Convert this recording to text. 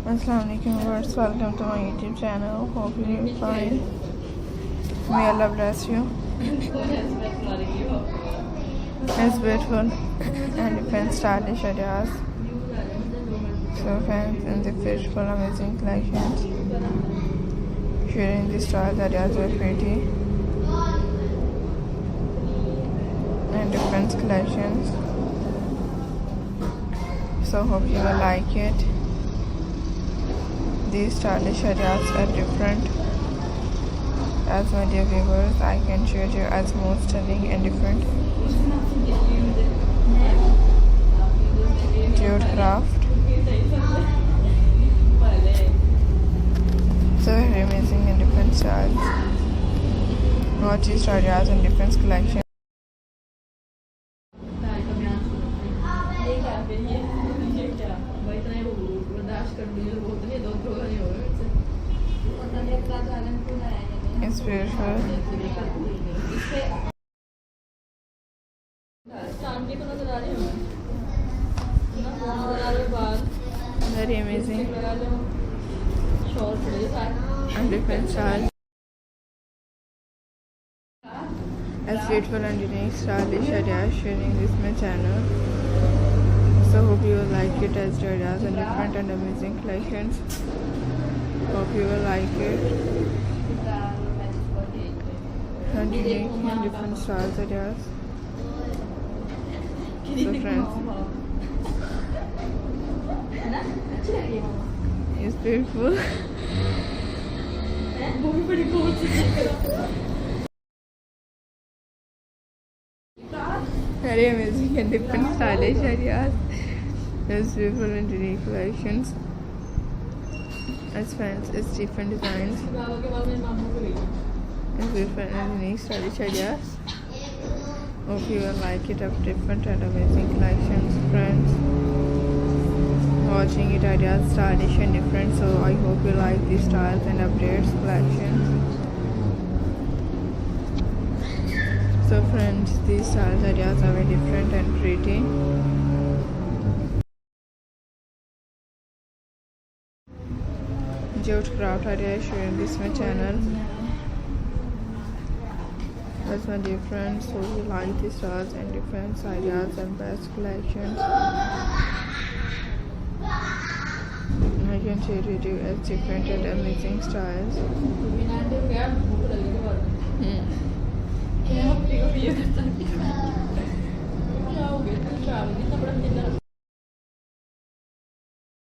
Assalamualaikum viewers, welcome to my YouTube channel. Hope you're fine. May Allah bless you. It's beautiful and different stylish ideas. So fans in the beautiful amazing collections. Sharing the styles ideas are pretty and different collections. So hope you will like it. These stylish ideas are different. As my dear viewers, I can share you as more stunning and different jute craft. So very amazing and different styles. Watch these ideas and different collections. It's beautiful. Very amazing and different styles. As beautiful and unique stylish ideas sharing this my channel. So hope you will like it as ideas and different and amazing collections. Hope you will like it. And unique and different styles ideas. So friends, it's beautiful. Very amazing and different stylish ideas. It's beautiful and unique collections. As friends, it's different designs. It's beautiful and unique stylish ideas. Hope you will like it of different and amazing collections, friends. Watching it ideas stylish and different, so I hope you like these styles and updates collections. So friends, these styles ideas are very different and pretty. Jute craft ideas sharing this my channel. That's my dear friends, so you like these styles and different ideas and best collections. I can share with you as different and amazing styles.